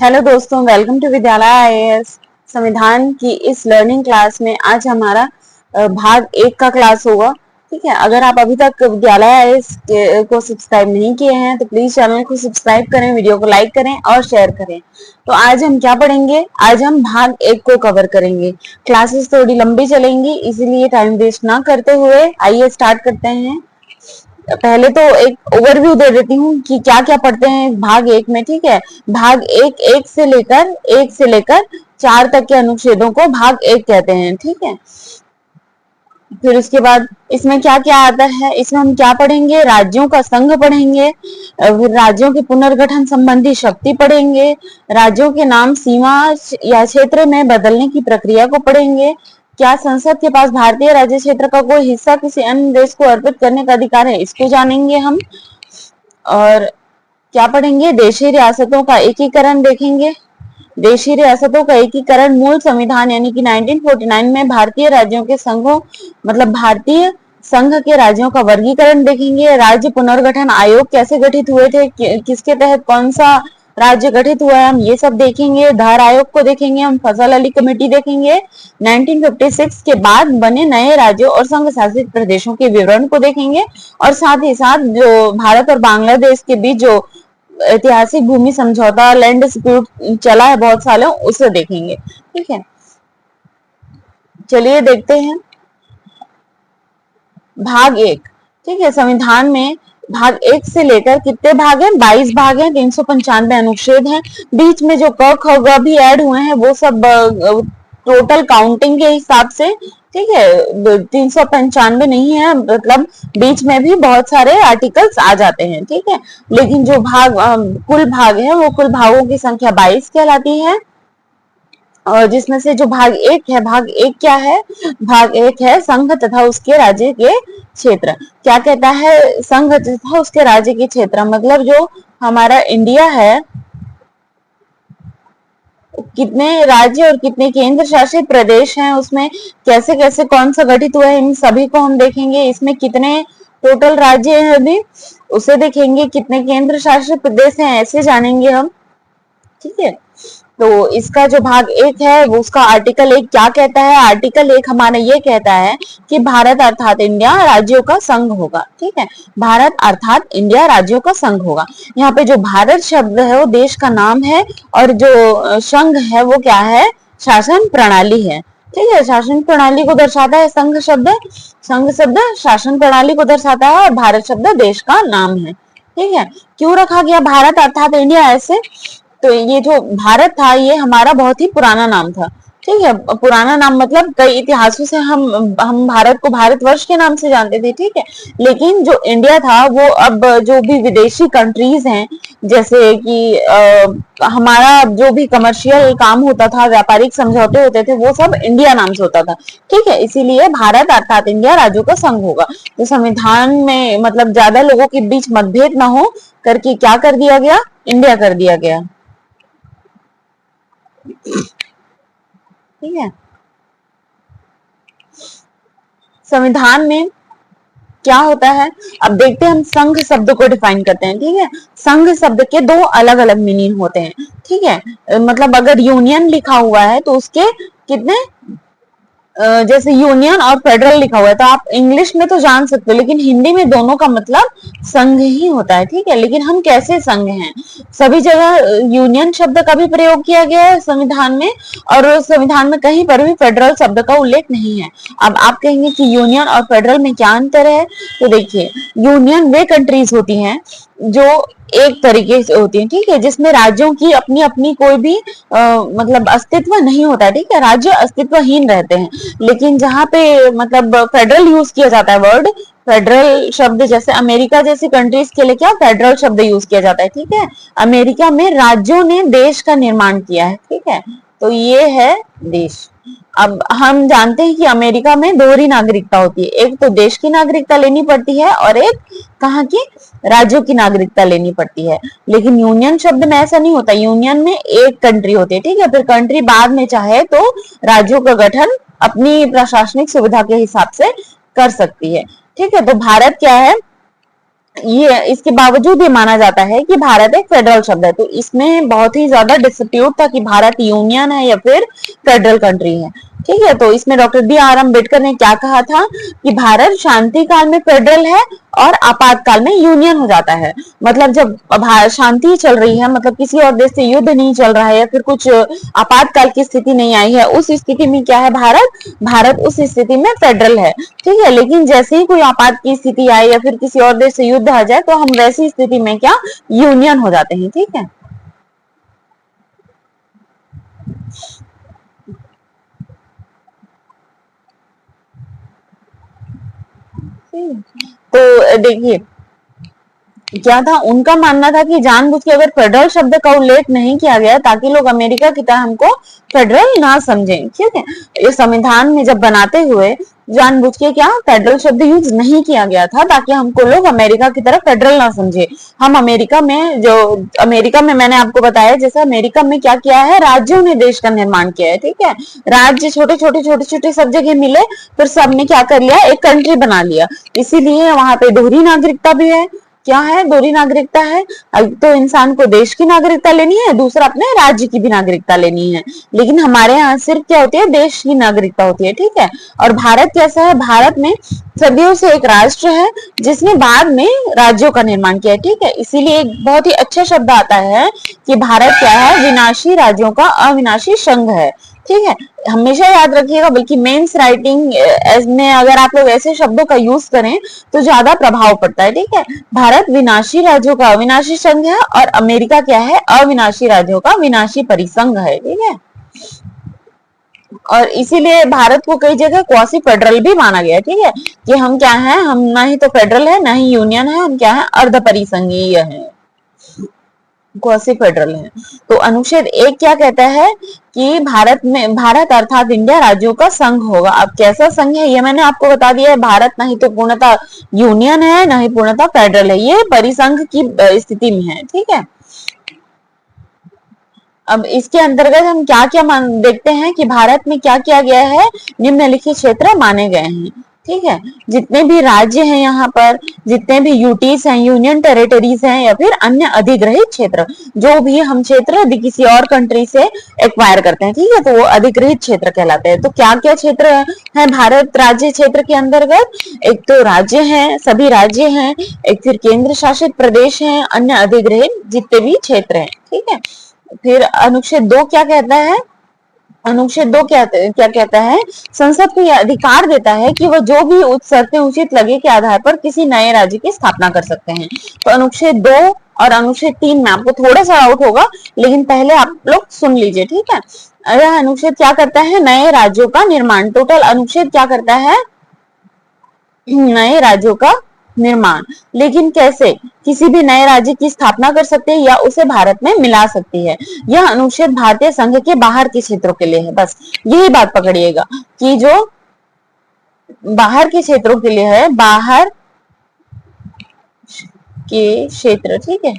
Hello दोस्तों, welcome to विद्यालय IAS. संविधान की इस लर्निंग क्लास में आज हमारा भाग 1 का क्लास होगा। ठीक है, अगर आप अभी तक विद्यालय आईएएस को सब्सक्राइब नहीं किए हैं तो प्लीज चैनल को सब्सक्राइब करें, वीडियो को लाइक करें और शेयर करें। तो आज हम क्या पढ़ेंगे? आज हम भाग 1 को कवर करेंगे। क्लासेस थोड़ी लंबी चलेंगी, इसीलिए टाइम वेस्ट ना करते हुए आइए स्टार्ट करते हैं। पहले तो एक ओवरव्यू दे देती हूँ कि क्या क्या पढ़ते हैं भाग 1 में। ठीक है, भाग 1 एक से लेकर 4 तक के अनुच्छेदों को भाग 1 कहते हैं। ठीक है, फिर उसके बाद इसमें क्या क्या आता है, इसमें हम क्या पढ़ेंगे? राज्यों का संघ पढ़ेंगे, फिर राज्यों के पुनर्गठन संबंधी शक्ति पढ़ेंगे, राज्यों के नाम सीमा या क्षेत्र में बदलने की प्रक्रिया को पढ़ेंगे, क्या संसद के पास भारतीय राज्य क्षेत्र का कोई हिस्सा किसी अन्य देश को अर्पित करने का अधिकार है, इसको जानेंगे हम। और क्या पढ़ेंगे? देशी रियासतों का एकीकरण देखेंगे। देशी रियासतों का एकीकरण मूल संविधान यानी कि 1949 में भारतीय राज्यों के संघों मतलब भारतीय संघ के राज्यों का वर्गीकरण देखेंगे। राज्य पुनर्गठन आयोग कैसे गठित हुए थे, किसके तहत कौन सा राज्य गठित हुआ है, हम ये सब देखेंगे। धार आयोग को देखेंगे हम, फसल अली कमेटी देखेंगे। 1956 के बाद बने नए राज्यों और संघ शासित प्रदेशों के विवरण को देखेंगे और साथ ही साथ जो भारत और बांग्लादेश के बीच जो ऐतिहासिक भूमि समझौता लैंड डिस्प्यूट चला है बहुत सालों, उसे देखेंगे। ठीक है, चलिए देखते हैं भाग 1। ठीक है, संविधान में भाग 1 से लेकर कितने भाग हैं? 22 भाग हैं, 395 अनुच्छेद हैं। बीच में जो क ख ग भी ऐड हुए हैं वो सब टोटल काउंटिंग के हिसाब से। ठीक है, 395 नहीं है, मतलब बीच में भी बहुत सारे आर्टिकल्स आ जाते हैं। ठीक है, लेकिन जो भाग कुल भाग है वो कुल भागों की संख्या 22 कहलाती है। और जिसमें से जो भाग 1 है, भाग 1 क्या है? भाग 1 है संघ तथा उसके राज्य के क्षेत्र। क्या कहता है? संघ तथा उसके राज्य के क्षेत्र, मतलब जो हमारा इंडिया है, कितने राज्य और कितने केंद्र शासित प्रदेश हैं, उसमें कैसे कैसे कौन सा गठित हुआ है, इन सभी को हम देखेंगे। इसमें कितने टोटल राज्य हैं अभी, उसे देखेंगे। कितने केंद्र शासित प्रदेश हैं, ऐसे जानेंगे हम। ठीक है, तो इसका जो भाग 1 है वो उसका आर्टिकल 1 क्या कहता है? आर्टिकल 1 हमारा ये कहता है कि भारत अर्थात इंडिया राज्यों का संघ होगा। ठीक है, भारत अर्थात इंडिया राज्यों का संघ होगा। यहाँ पे जो भारत शब्द है वो देश का नाम है और जो संघ है वो क्या है? शासन प्रणाली है। ठीक है, शासन प्रणाली को दर्शाता है संघ शब्द। संघ शब्द शासन प्रणाली को दर्शाता है और भारत शब्द देश का नाम है। ठीक है, क्यों रखा गया भारत अर्थात इंडिया ऐसे? तो ये जो भारत था ये हमारा बहुत ही पुराना नाम था। ठीक है, पुराना नाम मतलब कई इतिहासों से हम भारत को भारतवर्ष के नाम से जानते थे। ठीक है, लेकिन जो इंडिया था वो अब जो भी विदेशी कंट्रीज हैं, जैसे कि हमारा जो भी कमर्शियल काम होता था, व्यापारिक समझौते होते थे, वो सब इंडिया नाम से होता था। ठीक है, इसीलिए भारत अर्थात इंडिया राज्यों का संघ होगा। तो संविधान में मतलब ज्यादा लोगों के बीच मतभेद ना हो करके क्या कर दिया गया? इंडिया कर दिया गया। ठीक है, संविधान में क्या होता है अब देखते हैं। हम संघ शब्द को डिफाइन करते हैं। ठीक है, संघ शब्द के 2 अलग अलग मीनिंग होते हैं। ठीक है, मतलब अगर यूनियन लिखा हुआ है तो उसके कितने, जैसे यूनियन और फेडरल लिखा हुआ है तो आप इंग्लिश में तो जान सकते हो, लेकिन हिंदी में दोनों का मतलब संघ ही होता है। ठीक है, लेकिन हम कैसे संघ हैं? सभी जगह यूनियन शब्द का भी प्रयोग किया गया है संविधान में, और संविधान में कहीं पर भी फेडरल शब्द का उल्लेख नहीं है। अब आप कहेंगे कि यूनियन और फेडरल में क्या अंतर है? तो देखिए, यूनियन वे कंट्रीज होती हैं जो एक तरीके से होती है। ठीक है, जिसमें राज्यों की अपनी अपनी कोई भी मतलब अस्तित्व नहीं होता है। ठीक है, राज्य अस्तित्वहीन रहते हैं। लेकिन जहां पे मतलब फेडरल यूज किया जाता है, वर्ड फेडरल शब्द, जैसे अमेरिका जैसी कंट्रीज के लिए क्या फेडरल शब्द यूज किया जाता है। ठीक है, अमेरिका में राज्यों ने देश का निर्माण किया है। ठीक है, तो ये है देश। अब हम जानते हैं कि अमेरिका में दोहरी नागरिकता होती है, एक तो देश की नागरिकता लेनी पड़ती है और एक कहाँ की, राज्यों की नागरिकता लेनी पड़ती है। लेकिन यूनियन शब्द में ऐसा नहीं होता, यूनियन में एक कंट्री होती है। ठीक है, फिर कंट्री बाद में चाहे तो राज्यों का गठन अपनी प्रशासनिक सुविधा के हिसाब से कर सकती है। ठीक है, तो भारत क्या है? ये इसके बावजूद ये माना जाता है कि भारत एक फेडरल शब्द है। तो इसमें बहुत ही ज्यादा डिस्प्यूट था कि भारत यूनियन है या फिर फेडरल कंट्री है। ठीक है, तो इसमें डॉक्टर बी आर अम्बेडकर ने क्या कहा था कि भारत शांति काल में फेडरल है और आपातकाल में यूनियन हो जाता है। मतलब जब शांति चल रही है, मतलब किसी और देश से युद्ध नहीं चल रहा है या फिर कुछ आपातकाल की स्थिति नहीं आई है, उस स्थिति में क्या है, भारत उस स्थिति में फेडरल है। ठीक है, लेकिन जैसे ही कोई आपात की स्थिति आए या फिर किसी और देश से युद्ध आ जाए तो हम वैसी स्थिति में क्या, यूनियन हो जाते हैं। ठीक है, तो देखिए क्या था, उनका मानना था कि जानबूझ के अगर फेडरल शब्द का उल्लेख नहीं किया गया ताकि लोग अमेरिका की तरह हमको फेडरल ना समझें। ठीक है, ये संविधान में जब बनाते हुए जानबूझ के क्या फेडरल शब्द यूज नहीं किया गया था ताकि हमको लोग अमेरिका की तरह फेडरल ना समझे। हम अमेरिका में मैंने आपको बताया, जैसे अमेरिका में क्या किया है, राज्यों ने देश का निर्माण किया है। ठीक है, राज्य छोटे छोटे सब जगह मिले, फिर सबने क्या कर लिया, एक कंट्री बना लिया। इसीलिए वहां पे दोहरी नागरिकता भी है। क्या है, दोहरी नागरिकता है। तो इंसान को देश की नागरिकता लेनी है, दूसरा अपने राज्य की भी नागरिकता लेनी है। लेकिन हमारे यहाँ सिर्फ क्या होती है, देश की नागरिकता होती है। ठीक है, और भारत कैसा है, भारत में सदियों से एक राष्ट्र है जिसने बाद में राज्यों का निर्माण किया है। ठीक है, इसीलिए एक बहुत ही अच्छा शब्द आता है कि भारत क्या है, विनाशी राज्यों का अविनाशी संघ है। ठीक है, हमेशा याद रखिएगा, बल्कि मेंस राइटिंग में अगर आप लोग ऐसे शब्दों का यूज करें तो ज्यादा प्रभाव पड़ता है। ठीक है, भारत विनाशी राज्यों का अविनाशी संघ है और अमेरिका क्या है, अविनाशी राज्यों का विनाशी परिसंघ है। ठीक है, और इसीलिए भारत को कई जगह क्वासी फेडरल भी माना गया है। ठीक है, कि हम क्या है, हम ना ही तो फेडरल है ना ही यूनियन है, हम क्या है, अर्ध परिसंघीय है, क्वासी फेडरल है। तो अनुच्छेद 1 क्या कहता है कि भारत अर्थात इंडिया राज्यों का संघ होगा। अब कैसा संघ है ये मैंने आपको बता दिया है, भारत ना ही तो पूर्णतः यूनियन है ना ही पूर्णतः फेडरल है, ये परिसंघ की स्थिति में है। ठीक है, अब इसके अंतर्गत हम क्या क्या देखते हैं कि भारत में क्या किया गया है, निम्नलिखित क्षेत्र माने गए हैं। ठीक है, जितने भी राज्य हैं यहाँ पर, जितने भी यूटीज हैं, यूनियन टेरिटरीज हैं या फिर अन्य अधिग्रहित क्षेत्र, जो भी हम क्षेत्र यदि किसी और कंट्री से एक्वायर करते हैं, ठीक है, तो वो अधिग्रहित क्षेत्र कहलाते हैं। तो क्या क्या क्षेत्र है भारत राज्य क्षेत्र के अंतर्गत, एक तो राज्य है, सभी राज्य हैं, एक फिर केंद्र शासित प्रदेश है, अन्य अधिग्रहित जितने भी क्षेत्र हैं। ठीक है, फिर अनुच्छेद 2 क्या कहता है, अनुच्छेद 2 क्या कहता है, संसद को यह अधिकार देता है कि वह जो भी शर्तें उचित लगे के आधार पर किसी नए राज्य की स्थापना कर सकते हैं। तो अनुच्छेद 2 और अनुच्छेद 3 में आपको थोड़ा सा डाउट होगा, लेकिन पहले आप लोग सुन लीजिए। ठीक है, यह अनुच्छेद क्या करता है, नए राज्यों का निर्माण। टोटल अनुच्छेद क्या करता है, नए राज्यों का निर्माण। लेकिन कैसे, किसी भी नए राज्य की स्थापना कर सकते हैं या उसे भारत में मिला सकती है। यह अनुच्छेद भारतीय संघ के बाहर के क्षेत्रों के लिए है। बस यही बात पकड़िएगा कि जो बाहर के क्षेत्रों के लिए है, बाहर के क्षेत्र। ठीक है,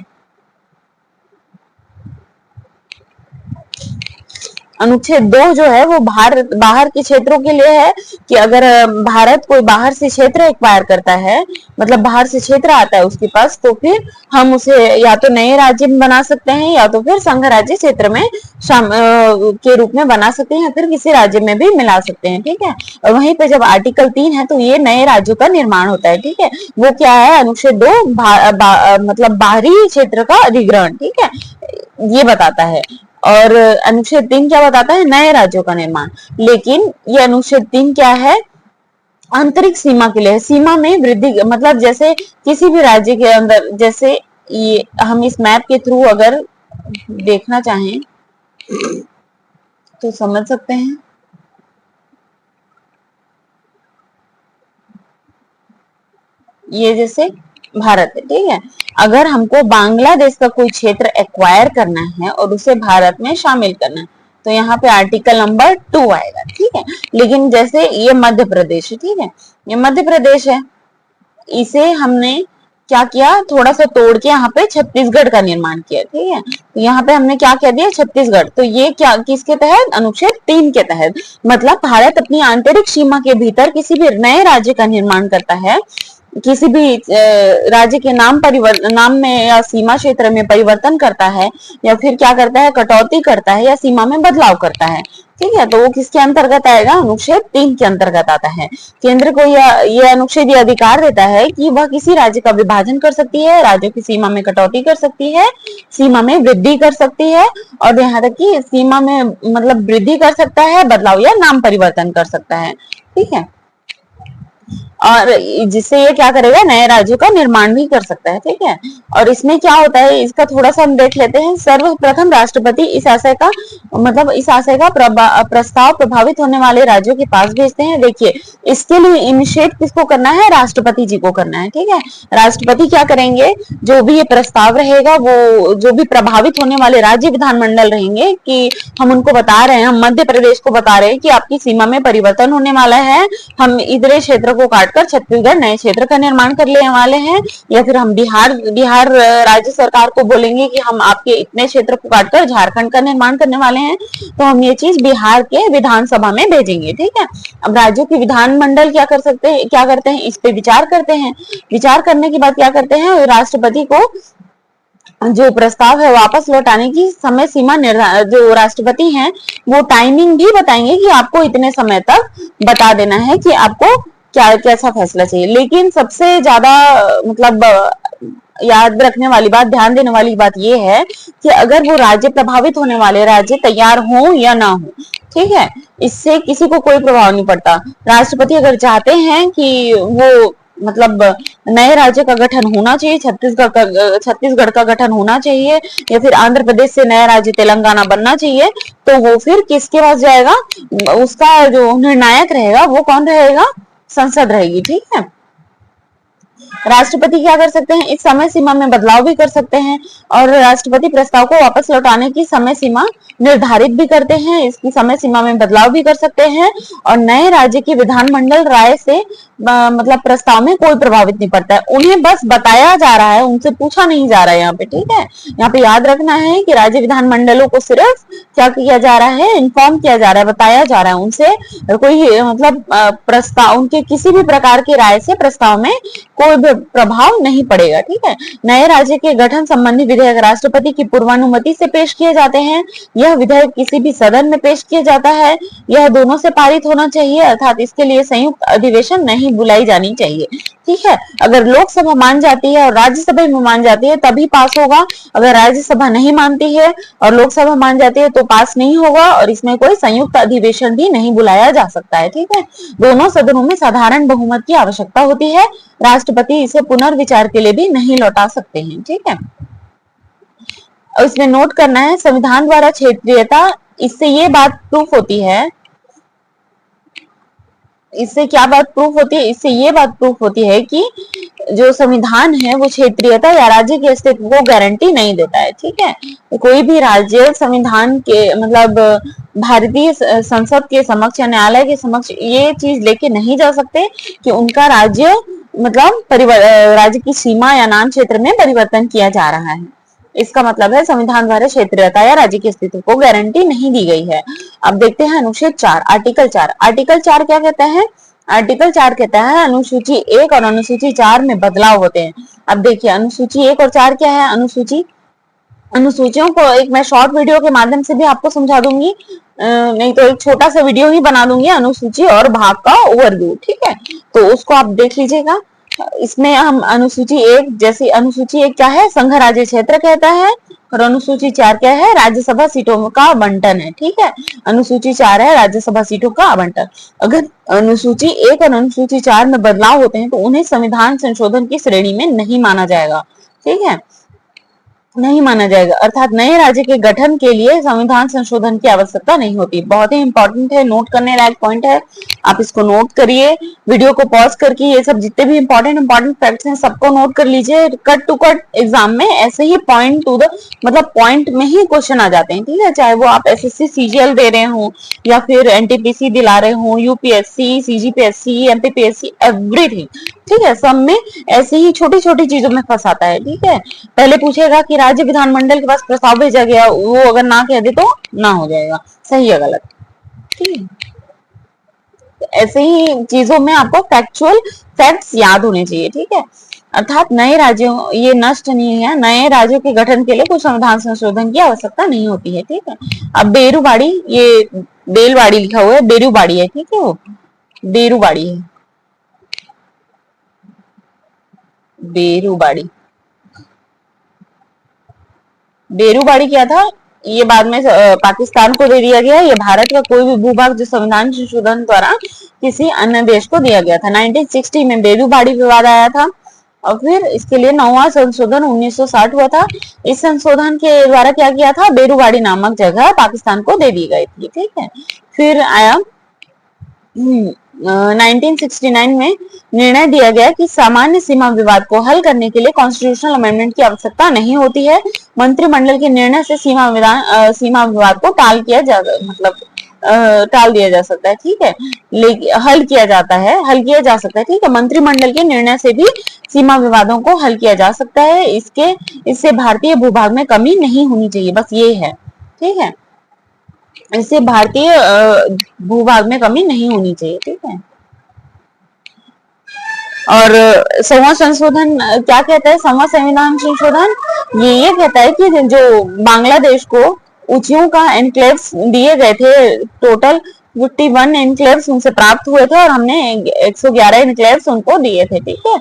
अनुच्छेद 2 जो है वो बाहर के क्षेत्रों के लिए है कि अगर भारत कोई बाहर से क्षेत्र एक्वायर करता है, मतलब बाहर से क्षेत्र आता है उसके पास, तो फिर हम उसे या तो नए राज्य में बना सकते हैं या तो फिर संघ राज्य क्षेत्र में के रूप में बना सकते हैं या फिर किसी राज्य में भी मिला सकते हैं। ठीक है, और वहीं पे जब आर्टिकल 3 है तो ये नए राज्यों का निर्माण होता है। ठीक है, वो क्या है, अनुच्छेद 2 मतलब बाहरी क्षेत्र का अधिग्रहण। ठीक है, ये बताता है। और अनुच्छेद 3 क्या बताता है, नए राज्यों का निर्माण। लेकिन ये अनुच्छेद 3 क्या है, आंतरिक सीमा के लिए, सीमा में वृद्धि, मतलब जैसे किसी भी राज्य के अंदर, जैसे ये हम इस मैप के थ्रू अगर देखना चाहें तो समझ सकते हैं। ये जैसे भारत है। ठीक है, अगर हमको बांग्लादेश का कोई क्षेत्र एक्वायर करना है और उसे भारत में शामिल करना है तो यहाँ पे आर्टिकल नंबर 2 आएगा। ठीक है, लेकिन जैसे ये मध्य प्रदेश है, ठीक है, ये मध्य प्रदेश है, इसे हमने क्या किया, थोड़ा सा तोड़ के यहाँ पे छत्तीसगढ़ का निर्माण किया। ठीक है, तो यहाँ पे हमने क्या कह दिया, छत्तीसगढ़। तो ये क्या, किसके तहत, अनुच्छेद 3 के तहत, मतलब भारत अपनी आंतरिक सीमा के भीतर किसी भी नए राज्य का निर्माण करता है, किसी भी राज्य के नाम में या सीमा क्षेत्र में परिवर्तन करता है, या फिर क्या करता है, कटौती करता है या सीमा में बदलाव करता है, ठीक है, तो वो किसके अंतर्गत आएगा, अनुच्छेद 3 के अंतर्गत आता है। केंद्र को यह अनुच्छेद ये अधिकार देता है कि वह किसी राज्य का विभाजन कर सकती है, राज्यों की सीमा में कटौती कर सकती है, सीमा में वृद्धि कर सकती है, और यहाँ तक कि सीमा में मतलब वृद्धि कर सकता है, बदलाव या नाम परिवर्तन कर सकता है, ठीक है, और जिससे ये क्या करेगा, नए राज्यों का निर्माण भी कर सकता है, ठीक है। और इसमें क्या होता है, इसका थोड़ा सा हम देख लेते हैं। सर्वप्रथम राष्ट्रपति इस आशय का प्रस्ताव प्रभावित होने वाले राज्यों के पास भेजते हैं। देखिए, इसके लिए इनिशिएट किसको करना है, राष्ट्रपति जी को करना है, ठीक है। राष्ट्रपति क्या करेंगे, जो भी ये प्रस्ताव रहेगा, वो जो भी प्रभावित होने वाले राज्य विधानमंडल रहेंगे, कि हम उनको बता रहे हैं, हम मध्य प्रदेश को बता रहे हैं कि आपकी सीमा में परिवर्तन होने वाला है, हम इधर क्षेत्र को काटकर छत्तीसगढ़ नए क्षेत्र का निर्माण कर लेने वाले हैं, या फिर हम बिहार राज्य सरकार को बोलेंगे कि हम आपके इतने क्षेत्र को काटकर झारखंड का निर्माण करने वाले हैं, तो हम ये चीज बिहार के विधानसभा में भेजेंगे, ठीक है। अब राज्यों के विधानमंडल क्या करते हैं, इस पे विचार करते हैं। विचार करने के बाद क्या करते हैं, राष्ट्रपति को जो प्रस्ताव है वापस लौटाने की समय सीमा जो राष्ट्रपति हैं वो टाइमिंग भी बताएंगे कि आपको इतने समय तक बता देना है कि आपको क्या कैसा फैसला चाहिए। लेकिन सबसे ज्यादा मतलब याद रखने वाली बात, ध्यान देने वाली बात ये है कि अगर वो राज्य प्रभावित होने वाले राज्य तैयार हो या ना हो, ठीक है, इससे किसी को कोई प्रभाव नहीं पड़ता। राष्ट्रपति अगर चाहते हैं कि वो मतलब नए राज्य का गठन होना चाहिए, छत्तीसगढ़ का गठन होना चाहिए, या फिर आंध्र प्रदेश से नया राज्य तेलंगाना बनना चाहिए, तो वो फिर किसके पास जाएगा, उसका जो निर्णायक रहेगा वो कौन रहेगा, संसद रहेगी, ठीक है। राष्ट्रपति क्या कर सकते हैं, इस समय सीमा में बदलाव भी कर सकते हैं, और राष्ट्रपति प्रस्ताव को वापस लौटाने की समय सीमा निर्धारित भी करते हैं, इसकी समय सीमा में बदलाव भी कर सकते हैं, और नए राज्य की विधानमंडल राय से मतलब प्रस्ताव में कोई प्रभावित नहीं पड़ता है। उन्हें बस बताया जा रहा है, उनसे पूछा नहीं जा रहा है यहाँ पे, ठीक है। यहाँ पे याद रखना है कि राज्य विधानमंडलों को सिर्फ क्या किया जा रहा है, इन्फॉर्म किया जा रहा है, बताया जा रहा है, उनसे कोई मतलब प्रस्ताव, उनके किसी भी प्रकार की राय से प्रस्ताव में कोई भी प्रभाव नहीं पड़ेगा, ठीक है। नए राज्य के गठन संबंधी विधेयक राष्ट्रपति की पूर्वानुमति से पेश किए जाते हैं। यह विधेयक किसी भी सदन में पेश किया जाता है, यह दोनों से पारित होना चाहिए, अर्थात इसके लिए संयुक्त अधिवेशन नहीं बुलाई जानी चाहिए, ठीक है। अगर लोकसभा मान जाती है और राज्यसभा में मान जाती है तभी पास होगा, अगर राज्यसभा नहीं मानती है और लोकसभा मान जाती है तो पास नहीं होगा, और इसमें कोई संयुक्त अधिवेशन भी नहीं बुलाया जा सकता है, ठीक है। दोनों सदनों में साधारण बहुमत की आवश्यकता होती है, राष्ट्रपति इसे पुनर्विचार के लिए भी नहीं लौटा सकते हैं, ठीक है। और इसमें नोट करना है, संविधान द्वारा क्षेत्रीयता, इससे ये बात प्रूफ होती है, इससे क्या बात प्रूफ होती है, इससे ये बात प्रूफ होती है कि जो संविधान है वो क्षेत्रीयता या राज्य के अस्तित्व को गारंटी नहीं देता है, ठीक है। तो कोई भी राज्य संविधान के मतलब भारतीय संसद के समक्ष या न्यायालय के समक्ष ये चीज लेके नहीं जा सकते कि उनका राज्य मतलब राज्य की सीमा या नाम क्षेत्र में परिवर्तन किया जा रहा है। इसका मतलब है संविधान द्वारा क्षेत्रीयता या राज्य के अस्तित्व को गारंटी नहीं दी गई है। अब देखते हैं अनुच्छेद 4, आर्टिकल 4। आर्टिकल 4 क्या कहता है, आर्टिकल 4 कहता है अनुसूची 1 और अनुसूची 4 में बदलाव होते हैं। अब देखिए अनुसूची 1 और 4 क्या है, अनुसूचियों को एक मैं शॉर्ट वीडियो के माध्यम से भी आपको समझा दूंगी, नहीं तो एक छोटा सा वीडियो ही बना दूंगी अनुसूची और भाग का ओवरव्यू, ठीक है, तो उसको आप देख लीजिएगा। इसमें हम अनुसूची 1, जैसी अनुसूची 1 क्या है, संघ राज्य क्षेत्र कहता है, और अनुसूची 4 क्या है, राज्यसभा सीटों का आवंटन है, ठीक है। अनुसूची 4 है राज्यसभा सीटों का आवंटन। अगर अनुसूची 1 और अनुसूची 4 में बदलाव होते हैं तो उन्हें संविधान संशोधन की श्रेणी में नहीं माना जाएगा, ठीक है, नहीं माना जाएगा, अर्थात नए राज्य के गठन के लिए संविधान संशोधन की आवश्यकता नहीं होती। बहुत ही इंपॉर्टेंट है, नोट करने लायक पॉइंट है, आप इसको नोट करिए, वीडियो को पॉज करके ये सब जितने भी इंपॉर्टेंट फैक्ट्स हैं सबको नोट कर लीजिए। कट टू कट एग्जाम में ऐसे ही पॉइंट टू द मतलब पॉइंट में ही क्वेश्चन आ जाते हैं, ठीक है, चाहे वो आप एसएससी सीजीएल दे रहे हो या फिर एनटीपीसी दिला रहे हो, यूपीएससी, सीजीपीएससी, एमपीपीएससी, एवरीथिंग, ठीक है, सब में ऐसे ही छोटी छोटी चीजों में फंसाता है, ठीक है। पहले पूछेगा कि राज्य विधानमंडल के पास प्रस्ताव भेजा गया, वो अगर ना कह दे तो ना हो जाएगा, सही है गलत। ठीक है, ऐसे ही चीजों में आपको फैक्चुअल फैक्ट्स याद होने चाहिए। ठीक है, अर्थात नए राज्यों, ये नष्ट नहीं है, नए राज्यों के गठन के लिए कुछ संविधान संशोधन की आवश्यकता नहीं होती है। ठीक है, अब बेरूबाड़ी, ये बेलवाड़ी लिखा हुआ है, बेरूबाड़ी है। ठीक है, वो बेरूबाड़ी है, बेरूबाड़ी। बेरूबाड़ी क्या था, ये बाद में पाकिस्तान को दे दिया गया। ये भारत का कोई भी भूभाग जो संविधान संशोधन द्वारा किसी अन्य देश को दिया गया था। 1960 में बेरूबाड़ी विवाद आया था और फिर इसके लिए 9वां संशोधन 1960 हुआ था। इस संशोधन के द्वारा क्या किया था, बेरूबाड़ी नामक जगह पाकिस्तान को दे दी गई थी। ठीक है, फिर आया 1969 में निर्णय दिया गया कि सामान्य सीमा विवाद को हल करने के लिए कॉन्स्टिट्यूशनल अमेंडमेंट की आवश्यकता नहीं होती है। मंत्रिमंडल के निर्णय से सीमा विवाद को टाल दिया जा सकता है। ठीक है, लेकिन हल किया जा सकता है। ठीक है, मंत्रिमंडल के निर्णय से भी सीमा विवादों को हल किया जा सकता है। इससे भारतीय भूभाग में कमी नहीं होनी चाहिए, बस ये है। ठीक है, इससे भारतीय भूभाग में कमी नहीं होनी चाहिए। ठीक है, और 6वां संशोधन क्या कहता है, 6वां संविधान संशोधन ये कहता है कि जो बांग्लादेश को ऊंचियों का एनक्लेव्स दिए गए थे, टोटल 51 एनक्लेव्स उनसे प्राप्त हुए थे और हमने 111 एनक्लेव्स उनको दिए थे। ठीक है,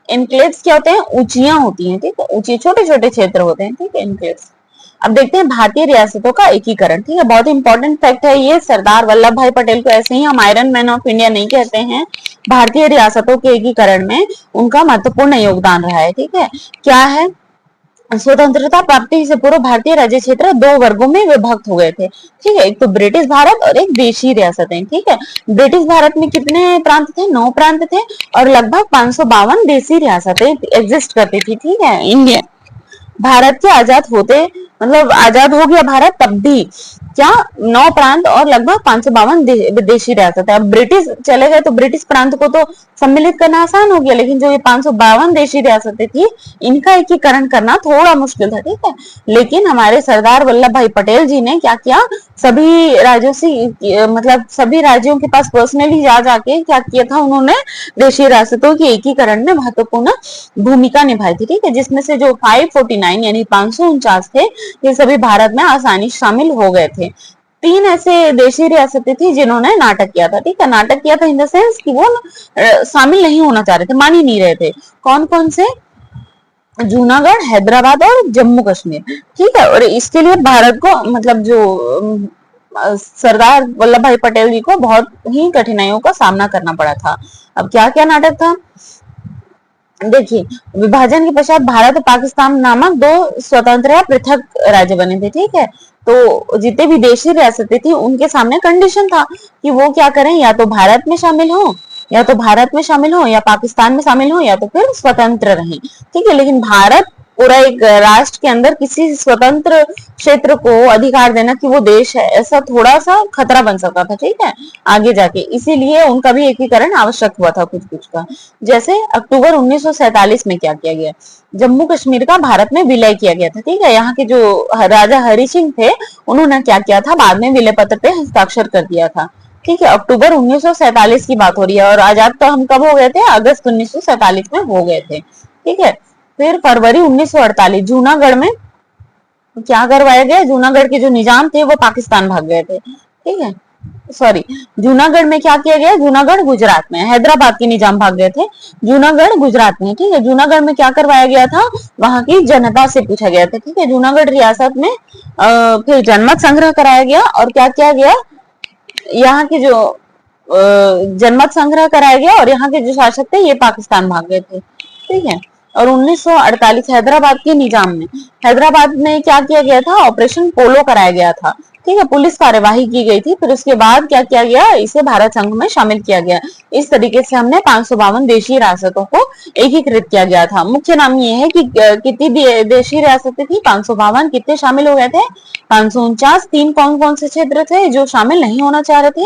एनक्लेव्स क्या होते हैं, ऊंचियां होती हैं। ठीक है, ऊंचे छोटे छोटे क्षेत्र होते हैं। ठीक है, एनक्लेव्स। अब देखते हैं भारतीय रियासतों का एकीकरण। ठीक है, बहुत इंपॉर्टेंट फैक्ट है ये। सरदार वल्लभ भाई पटेल को ऐसे ही हम आयरन मैन ऑफ इंडिया नहीं कहते हैं, भारतीय रियासतों के एकीकरण में उनका महत्वपूर्ण योगदान रहा है। ठीक है, क्या है, स्वतंत्रता प्राप्ति से पूर्व भारतीय राज्य क्षेत्र 2 वर्गों में विभक्त हो गए थे। ठीक है, एक तो ब्रिटिश भारत और एक देशी रियासतें। ठीक है, ब्रिटिश भारत में कितने प्रांत थे, 9 प्रांत थे और लगभग 552 देशी रियासतें एग्जिस्ट करती थी। ठीक है, इंडिया भारत के आजाद होते, मतलब आजाद हो गया भारत तब भी क्या 9 प्रांत और लगभग 552 विदेशी रियासत है। अब ब्रिटिश चले गए तो ब्रिटिश प्रांत को तो सम्मिलित करना आसान हो गया, लेकिन जो ये 552 देशी रियासतें थी इनका एकीकरण करना थोड़ा मुश्किल था। ठीक है, लेकिन हमारे सरदार वल्लभ भाई पटेल जी ने क्या किया, सभी राज्यों से मतलब सभी राज्यों के पास पर्सनली जा जाके क्या किया था, उन्होंने देशी रियासतों के एकीकरण में महत्वपूर्ण भूमिका निभाई थी। ठीक है, जिसमें से जो 549 यानी 549 थे ये सभी भारत में आसानी शामिल हो गए थे। 3 ऐसे देशी रियासतें थी जिन्होंने नाटक किया था। ठीक है, नाटक किया था इन द सेंस कि वो शामिल नहीं होना चाह रहे थे, मान ही नहीं रहे थे। कौन कौन से, जूनागढ़, हैदराबाद और जम्मू कश्मीर। ठीक है, और इसके लिए भारत को मतलब जो सरदार वल्लभ भाई पटेल जी को बहुत ही कठिनाइयों का सामना करना पड़ा था। अब क्या क्या नाटक था, देखिए, विभाजन के पश्चात भारत और पाकिस्तान नामक 2 स्वतंत्र या पृथक राज्य बने थे। ठीक है, तो जितने भी देशी रियासतें थी उनके सामने कंडीशन था कि वो क्या करें, या तो भारत में शामिल हो, या तो भारत में शामिल हो, या पाकिस्तान में शामिल हो, या तो फिर स्वतंत्र रहें। ठीक है, लेकिन भारत पूरा एक राष्ट्र के अंदर किसी स्वतंत्र क्षेत्र को अधिकार देना कि वो देश है, ऐसा थोड़ा सा खतरा बन सकता था। ठीक है, आगे जाके, इसीलिए उनका भी एकीकरण आवश्यक हुआ था कुछ कुछ का। जैसे अक्टूबर 1947 में क्या किया गया, जम्मू कश्मीर का भारत में विलय किया गया था। ठीक है, यहाँ के जो राजा हरि सिंह थे उन्होंने क्या किया था, बाद में विलय पत्र पे हस्ताक्षर कर दिया था। ठीक है, अक्टूबर 1947 की बात हो रही है और आजाद तो हम कब हो गए थे, अगस्त 1947 में हो गए थे। ठीक है, फिर फरवरी 1948 जूनागढ़ में क्या करवाया गया, जूनागढ़ के जो निजाम थे वो पाकिस्तान भाग गए थे। ठीक है, सॉरी, जूनागढ़ में क्या किया गया, जूनागढ़ गुजरात में, हैदराबाद के निजाम भाग गए थे, जूनागढ़ गुजरात में। ठीक है, जूनागढ़ में क्या करवाया गया था, वहां की जनता से पूछा गया था। ठीक है, जूनागढ़ रियासत में फिर जनमत संग्रह कराया गया और क्या किया गया, यहाँ के जो जनमत संग्रह कराया गया और यहाँ के जो शासक थे ये पाकिस्तान भाग गए थे। ठीक है, और 1948 हैदराबाद के निजाम में, हैदराबाद में क्या किया गया था, ऑपरेशन पोलो कराया गया था। ठीक है, पुलिस कार्यवाही की गई थी, फिर उसके बाद क्या किया गया, इसे भारत संघ में शामिल किया गया। इस तरीके से हमने 552 देशी रियासतों को एकीकृत किया गया था। मुख्य नाम ये है कि कितनी देशी रियासतें थी, 552, कितने शामिल हो गए थे, 549। 3 कौन कौन से क्षेत्र थे जो शामिल नहीं होना चाह रहे थे,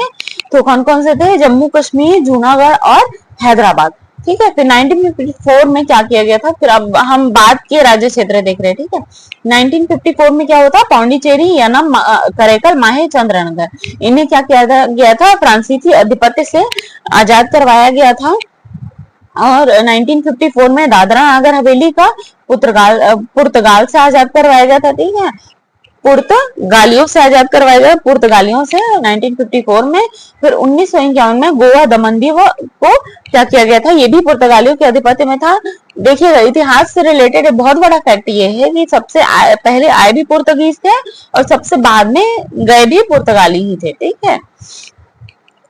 तो कौन कौन से थे, जम्मू कश्मीर, जूनागढ़ और हैदराबाद। ठीक है। फिर 1954 में क्या किया गया था, फिर अब हम बाद के राज्य क्षेत्र देख रहे हैं, ठीक है। 1954 में क्या होता, पौंडीचेरी यानम करेकल माहे चंद्रनगर, इन्हें क्या किया गया था, फ्रांसीसी अधिपत्य से आजाद करवाया गया था। और 1954 में दादरा नगर हवेली का पुर्तगाल से आजाद करवाया गया था, ठीक है। पुर्तगालियों से आजाद करवाया गया, पुर्तगालियों से 1954 में। फिर 1951 में गोवा दमन दीव को क्या किया गया था, ये भी पुर्तगालियों के अधिपत्य में था। देखिएगा, इतिहास से रिलेटेड बहुत बड़ा फैक्ट ये है कि सबसे पहले आए भी पुर्तगीज थे और सबसे बाद में गए भी पुर्तगाली ही थे, ठीक है।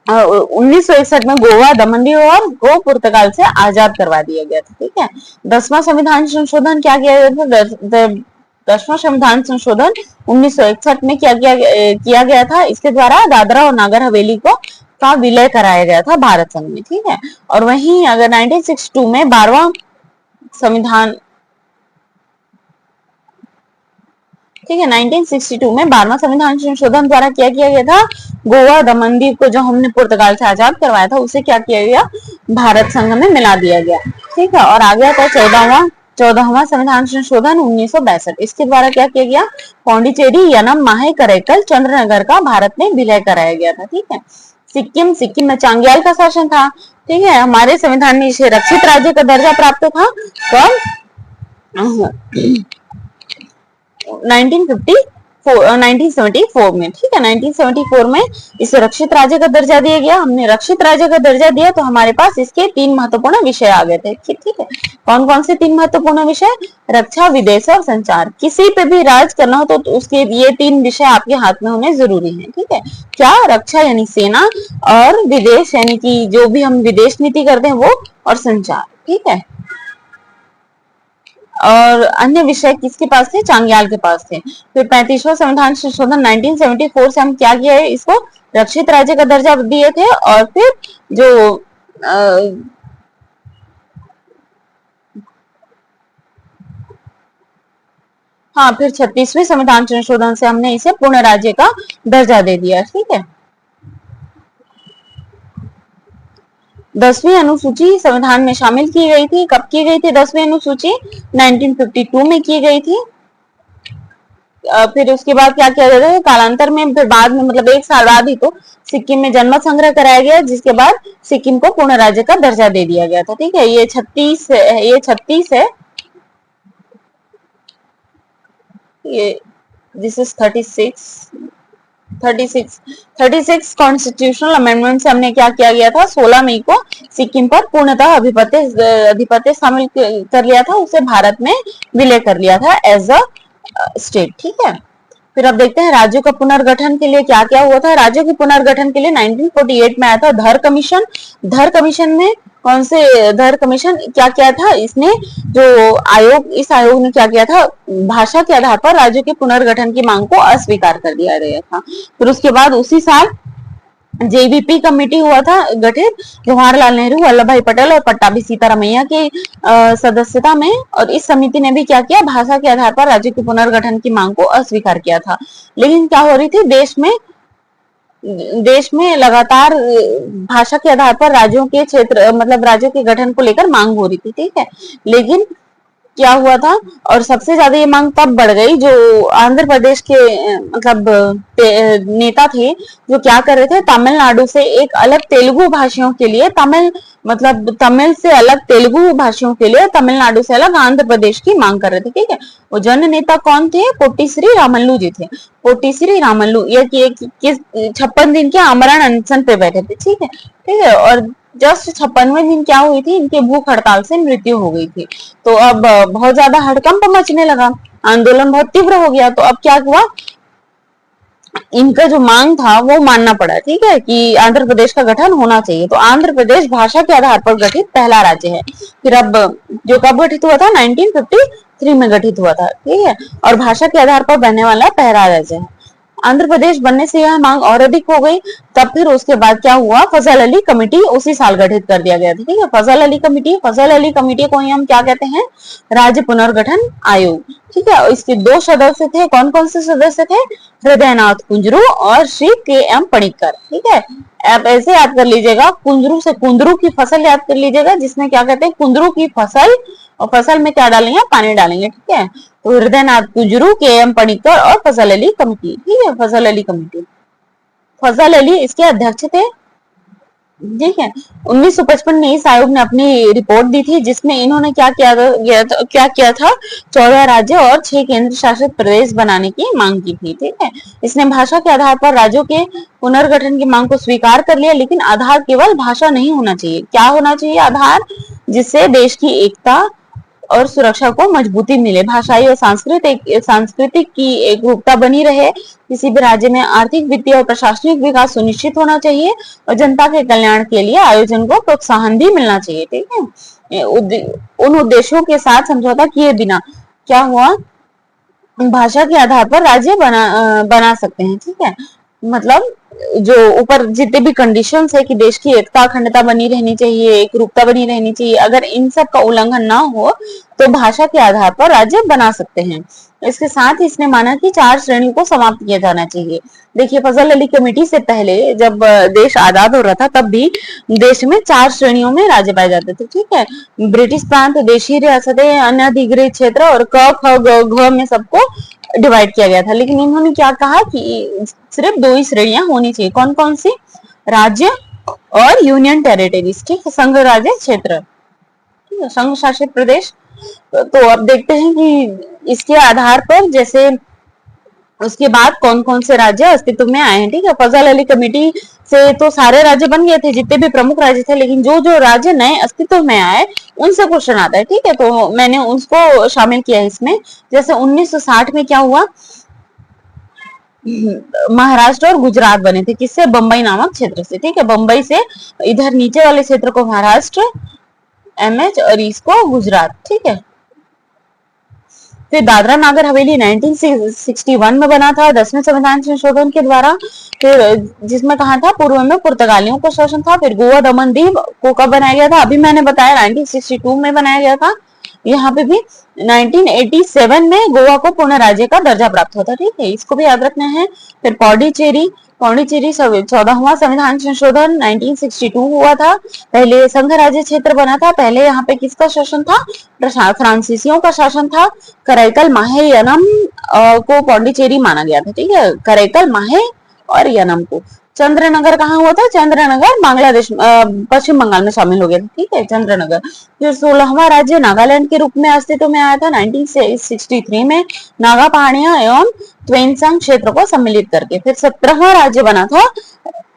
1961 में गोवा दमन दीव और को पुर्तगाल से आजाद करवा दिया गया था, ठीक है। 10वां संविधान संशोधन क्या किया गया था, 10वां संविधान संशोधन 1961 में किया गया था। इसके द्वारा दादरा और नागर हवेली का विलय कराया गया था भारत संघ में, ठीक है। और वहीं अगर 1962 में 12वां संविधान, ठीक है, 1962 में 12वां संविधान संशोधन द्वारा क्या किया गया था, गोवा दमन दीव को जो हमने पुर्तगाल से आजाद करवाया था उसे क्या किया गया, भारत संघ में मिला दिया गया, ठीक है। और आ गया था 14वां संविधान संशोधन 1962, इसके द्वारा क्या किया गया, पौंडीचेरी यानम माहे करेकल चंद्रनगर का भारत में विलय कराया गया था, ठीक है। सिक्किम में चांग्याल का शासन था, ठीक है। हमारे संविधान में इसे रक्षित राज्य का दर्जा प्राप्त था कब, 1974 में, ठीक है। 1974 में इसे रक्षित राज्य का दर्जा दिया गया। हमने रक्षित राज्य का दर्जा दिया तो हमारे पास इसके 3 महत्वपूर्ण विषय आ गए थे, ठीक है। कौन कौन से 3 महत्वपूर्ण विषय, रक्षा, विदेश और संचार। किसी पे भी राज करना हो तो उसके ये 3 विषय आपके हाथ में होने जरूरी है, ठीक है। क्या, रक्षा यानी सेना, और विदेश यानी कि जो भी हम विदेश नीति करते हैं वो, और संचार, ठीक है। और अन्य विषय किसके पास थे, चांग्याल के पास थे। फिर 35वां संविधान संशोधन 1974 से हम क्या किया है, इसको रक्षित राज्य का दर्जा दिए थे। और फिर जो हाँ, फिर 36वें संविधान संशोधन से हमने इसे पूर्ण राज्य का दर्जा दे दिया, ठीक है। 10वीं अनुसूची संविधान में शामिल की गई थी, कब की गई थी 10वीं अनुसूची, 1952 में की गई थी। फिर उसके बाद क्या किया जाता है, कालांतर में, फिर बाद में मतलब 1 साल बाद ही तो सिक्किम में जनमत संग्रह कराया गया, जिसके बाद सिक्किम को पूर्ण राज्य का दर्जा दे दिया गया था, ठीक है। ये 36 है, ये दिस इज 36 कॉन्स्टिट्यूशनल अमेंडमेंट से हमने क्या किया गया था, 16 मई को सिक्किम पर पूर्णतः अधिपत्य शामिल कर लिया था, उसे भारत में विलय कर लिया था एज अ स्टेट, ठीक है। फिर अब देखते हैं राज्यों का पुनर्गठन के लिए क्या क्या हुआ था। राज्यों के पुनर्गठन के लिए 1948 में आया था धर कमीशन। धर कमीशन में कौन से, धर कमीशन क्या किया था, इसने जो आयोग, इस आयोग ने क्या किया था, भाषा के आधार पर राज्यों के पुनर्गठन की मांग को अस्वीकार कर दिया गया था। फिर उसके बाद उसी साल जेबीपी कमेटी हुआ था गठित, जवाहरलाल नेहरू, वल्लभ भाई पटेल और पट्टाभी सीतारामैया की सदस्यता में। और इस समिति ने भी क्या किया, भाषा के आधार पर राज्य के पुनर्गठन की मांग को अस्वीकार किया था। लेकिन क्या हो रही थी, देश में लगातार भाषा के आधार पर राज्यों के क्षेत्र, मतलब राज्यों के गठन को लेकर मांग हो रही थी, ठीक है। लेकिन क्या हुआ था, और सबसे ज्यादा ये मांग तब बढ़ गई जो आंध्र प्रदेश के मतलब नेता थे, जो क्या कर रहे थे, तमिलनाडु से एक अलग तेलुगु भाषियों के लिए, मतलब तमिल से अलग तेलुगु भाषियों के लिए तमिलनाडु से अलग आंध्र प्रदेश की मांग कर रहे थे, ठीक है। वो जन नेता कौन थे, पोट्टी श्री रामल्लू जी थे। पोट्टी श्री रामल्लू ये 56 दिन के आमरण अनशन पे बैठे थे, ठीक है। और जस्ट 56वें दिन क्या हुई थी, इनके भूख हड़ताल से मृत्यु हो गई थी। तो अब बहुत ज्यादा हड़कंप मचने लगा, आंदोलन बहुत तीव्र हो गया। तो अब क्या हुआ, इनका जो मांग था वो मानना पड़ा, ठीक है, कि आंध्र प्रदेश का गठन होना चाहिए। तो आंध्र प्रदेश भाषा के आधार पर गठित पहला राज्य है। फिर अब जो कब गठित हुआ था, 1953 में गठित हुआ था, ठीक है। और भाषा के आधार पर बनने वाला पहला राज्य है। आंध्र प्रदेश बनने से यह मांग और अधिक हो गई। तब फिर उसके बाद क्या हुआ, फजल अली कमेटी उसी साल गठित कर दिया गया था। ठीक है, फजल अली कमेटी को ही हम क्या कहते हैं, राज्य पुनर्गठन आयोग। ठीक है, इसके 2 सदस्य थे। कौन कौन से सदस्य थे, हृदयनाथ कुंजरू और श्री के.एम. पणिक्कर। ठीक है, आप ऐसे याद कर लीजिएगा, कुंजरू से कुंदरू की फसल याद कर लीजिएगा, जिसमें क्या कहते हैं, कुंदरू की फसल, और फसल में क्या डालेंगे, पानी डालेंगे। ठीक है, तो हृदयनाथ कुंजरू, के.एम. पणिक्कर और फजल अली कमेटी। ठीक है, फजल अली कमेटी, फजल अली इसके अध्यक्ष थे। ठीक है, 1955 में इस आयोग ने अपनी रिपोर्ट दी थी, जिसमें इन्होंने क्या किया था, 14 राज्य और 6 केंद्र शासित प्रदेश बनाने की मांग की थी। ठीक है, इसने भाषा के आधार पर राज्यों के पुनर्गठन की मांग को स्वीकार कर लिया, लेकिन आधार केवल भाषा नहीं होना चाहिए। क्या होना चाहिए आधार, जिससे देश की एकता और सुरक्षा को मजबूती मिले, भाषाई और सांस्कृतिक की एकरूपता बनी रहे, किसी भी राज्य में आर्थिक, वित्तीय और प्रशासनिक विकास सुनिश्चित होना चाहिए, और जनता के कल्याण के लिए आयोजन को प्रोत्साहन भी मिलना चाहिए। ठीक है, उन उद्देश्यों के साथ समझौता किए बिना क्या हुआ, भाषा के आधार पर राज्य बना सकते हैं। ठीक है, मतलब जो ऊपर जितने भी कंडीशंस है कि देश की एकता अखंडता बनी रहनी चाहिए, एक रूपता बनी रहनी चाहिए, अगर इन सब का उल्लंघन ना हो तो भाषा के आधार पर राज्य बना सकते हैं। इसके साथ ही इसने माना कि 4 श्रेणियों को समाप्त किया जाना चाहिए। देखिए, फजल अली कमेटी से पहले जब देश आजाद हो रहा था, तब भी देश में 4 श्रेणियों में राज्य पाए जाते थे। ठीक है, ब्रिटिश प्रांत, देशी रियासतें, अन्य अधिग्रहित क्षेत्र और क ख ग घ में सबको डिवाइड किया गया था। लेकिन इन्होंने क्या कहा कि सिर्फ 2 ही श्रेणियां होनी चाहिए। कौन कौन सी, राज्य और यूनियन टेरिटरीज। ठीक है, संघ राज्य क्षेत्र, ठीक है, संघ शासित प्रदेश। तो अब देखते हैं कि इसके आधार पर जैसे उसके बाद कौन कौन से राज्य अस्तित्व में आए हैं। ठीक है, फजल अली कमेटी से तो सारे राज्य बन गए थे, जितने भी प्रमुख राज्य थे, लेकिन जो जो राज्य नए अस्तित्व में आए उनसे क्वेश्चन आता है। ठीक है, तो मैंने उसको शामिल किया इसमें। जैसे 1960 में क्या हुआ, महाराष्ट्र और गुजरात बने थे, किससे, बंबई नामक क्षेत्र से। ठीक है, बंबई से इधर नीचे वाले क्षेत्र को महाराष्ट्र, एमएच, और इसको गुजरात। ठीक है, फिर दादरा नागर हवेली 1961 में बना था 10वें संविधान संशोधन के द्वारा। फिर जिसमें कहा था, पूर्व में पुर्तगालियों का शासन था। फिर गोवा दमन दीव को कब बनाया गया था, अभी मैंने बताया 1962 में बनाया गया था। यहाँ पे भी 1987 में गोवा को पूर्ण राज्य का दर्जा प्राप्त होता। ठीक है, इसको भी याद रखना है। फिर पौंडीचेरी 14वां संविधान संशोधन 1962 हुआ था। पहले संघ राज्य क्षेत्र बना था। पहले यहाँ पे किसका शासन था, फ्रांसीसियों का शासन था। करैकल, माहे, यनम को पौंडीचेरी माना गया था। ठीक है, करैकल, माहे और यनम को। चंद्रनगर कहाँ हुआ था, चंद्रनगर बांग्लादेश, पश्चिम बंगाल में शामिल हो गया था। ठीक है, चंद्रनगर। फिर 16वां राज्य नागालैंड के रूप में अस्तित्व में आया था 1963 में, नागा पहाड़ियां एवं त्वेनसांग क्षेत्र को सम्मिलित करके। फिर 17वां राज्य बना था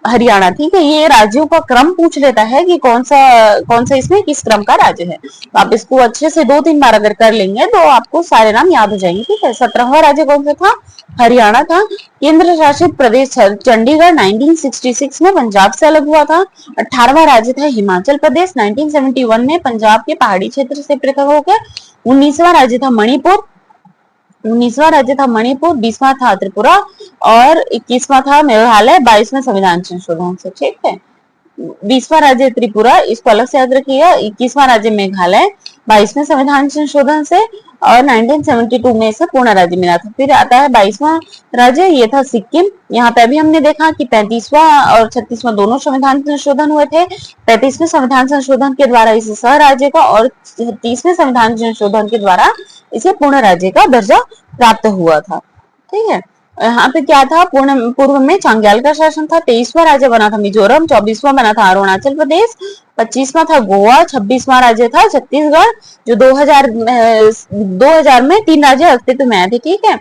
हरियाणा। ठीक है, ये राज्यों का क्रम पूछ लेता है कि कौन सा इसमें किस क्रम का राज्य है। तो आप इसको अच्छे से 2-3 बार अगर कर लेंगे तो आपको सारे नाम याद हो जाएंगे। ठीक है, 17वां राज्य कौन सा था, हरियाणा था। केंद्र शासित प्रदेश चंडीगढ़ 1966 में पंजाब से अलग हुआ था। 18वां राज्य था हिमाचल प्रदेश 1971 में पंजाब के पहाड़ी क्षेत्र से पृथक होकर। 19वां राज्य था मणिपुर 20वां था त्रिपुरा और 21वां था मेघालय 22वें संविधान संशोधन से। ठीक है, 20वां राज्य त्रिपुरा, इसको अलग से याद रखिएगा। 21वां राज्य मेघालय 22वें संविधान संशोधन से, और 1972 में इसे पूर्ण राज्य मिला था। फिर आता है 22वां राज्य, ये था सिक्किम। यहाँ पे अभी हमने देखा कि 35वां और 36वां दोनों संविधान संशोधन हुए थे। 35वें संविधान संशोधन के द्वारा इसे सह राज्य का, और 36वें संविधान संशोधन के द्वारा इसे पूर्ण राज्य का दर्जा प्राप्त हुआ था। ठीक है, यहाँ पे क्या था, पूर्व में चांग्याल का शासन था। 23वां राज्य बना था मिजोरम, 24वां बना था अरुणाचल प्रदेश, 25वां था गोवा, 26वां राज्य था छत्तीसगढ़, जो 2000 में 3 राज्य अस्तित्व में आए थे। ठीक है,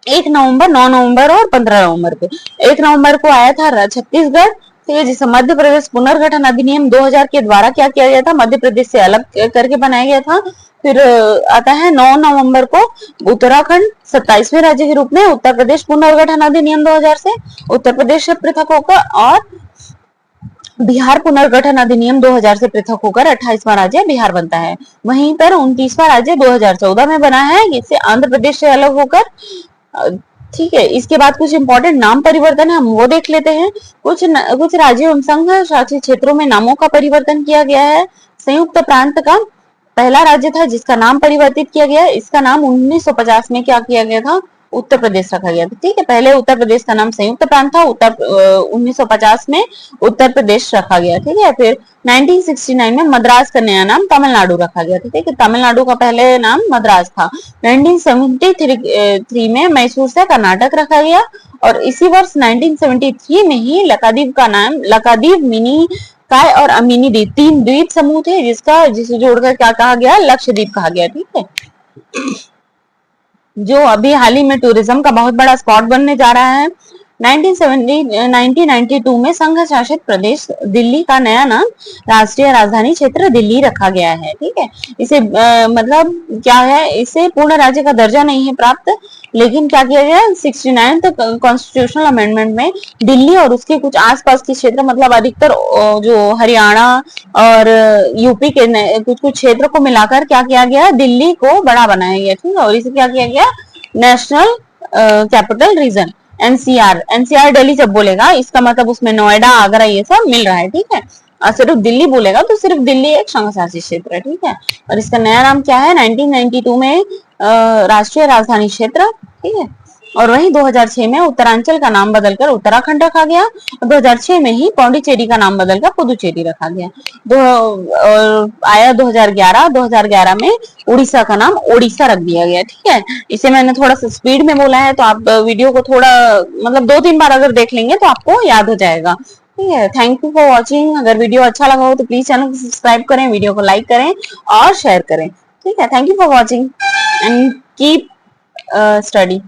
1 नवंबर, 9 नवंबर और 15 नवंबर को। 1 नवंबर को आया था छत्तीसगढ़। ठीक है, जिसे मध्य प्रदेश पुनर्गठन अधिनियम 2000 के द्वारा क्या किया गया था, मध्य प्रदेश से अलग करके बनाया गया था। फिर आता है 9 नवंबर को उत्तराखंड 27वें राज्य के रूप में, उत्तर प्रदेश पुनर्गठन अधिनियम 2000 से उत्तर प्रदेश से पृथक होकर, और बिहार पुनर्गठन अधिनियम 2000 से पृथक होकर 28वां राज्य बिहार बनता है। वहीं पर 29वां राज्य 2014 में बना है, इससे आंध्र प्रदेश से अलग होकर ठीक है, इसके बाद कुछ इंपॉर्टेंट नाम परिवर्तन है, हम वो देख लेते हैं। कुछ राज्यों एवं संघ शासित क्षेत्रों में नामों का परिवर्तन किया गया है। संयुक्त प्रांत का पहला राज्य था जिसका नाम परिवर्तित किया गया। इसका नाम 1950 में क्या किया गया था, उत्तर प्रदेश रखा गया था। ठीक है, पहले उत्तर प्रदेश का नाम संयुक्त प्रांत था, 1950 में उत्तर प्रदेश रखा गया। ठीक है, फिर 1969 में मद्रास का नया नाम तमिलनाडु रखा गया था। ठीक है, तमिलनाडु का पहले नाम मद्रास था। 1973 में मैसूर से कर्नाटक रखा गया और इसी वर्ष 1973 में ही लक्षद्वीप का नाम लक्षद्वीप, मिनी काय और अमीनी द्वीप, 3 द्वीप समूह थे जिसे जोड़कर क्या कहा गया, लक्षद्वीप कहा गया। ठीक है, जो अभी हाल ही में टूरिज्म का बहुत बड़ा स्पॉट बनने जा रहा है। 1992 में संघ शासित प्रदेश दिल्ली का नया नाम राष्ट्रीय राजधानी क्षेत्र दिल्ली रखा गया है। ठीक है, इसे मतलब क्या है, इसे पूर्ण राज्य का दर्जा नहीं है प्राप्त, लेकिन क्या किया गया, 69th कॉन्स्टिट्यूशनल अमेंडमेंट में दिल्ली और उसके कुछ आसपास के क्षेत्र, मतलब अधिकतर जो हरियाणा और यूपी के कुछ कुछ क्षेत्र को मिलाकर क्या किया गया, दिल्ली को बड़ा बनाया गया। ठीक है, और इसे क्या किया गया, national capital region, NCR Delhi जब बोलेगा इसका मतलब उसमें नोएडा, आगरा ये सब मिल रहा है। ठीक है, और सिर्फ दिल्ली बोलेगा तो सिर्फ दिल्ली एक संघ शासित क्षेत्र है। ठीक है, और इसका नया नाम क्या है, 1992 में राष्ट्रीय राजधानी क्षेत्र। ठीक है, और वहीं 2006 में उत्तरांचल का नाम बदलकर उत्तराखंड रखा गया और 2006 में ही पौंडीचेरी का नाम बदलकर पुदुचेरी रखा गया। आया 2011 में उड़ीसा का नाम ओडिशा रख दिया गया। ठीक है, इसे मैंने थोड़ा सा स्पीड में बोला है, तो आप वीडियो को थोड़ा मतलब 2-3 बार अगर देख लेंगे तो आपको याद हो जाएगा। ठीक है, थैंक यू फॉर वॉचिंग। अगर वीडियो अच्छा लगा हो तो प्लीज चैनल को सब्सक्राइब करें, वीडियो को लाइक करें और शेयर करें। ठीक है, thank you for watching and keep study.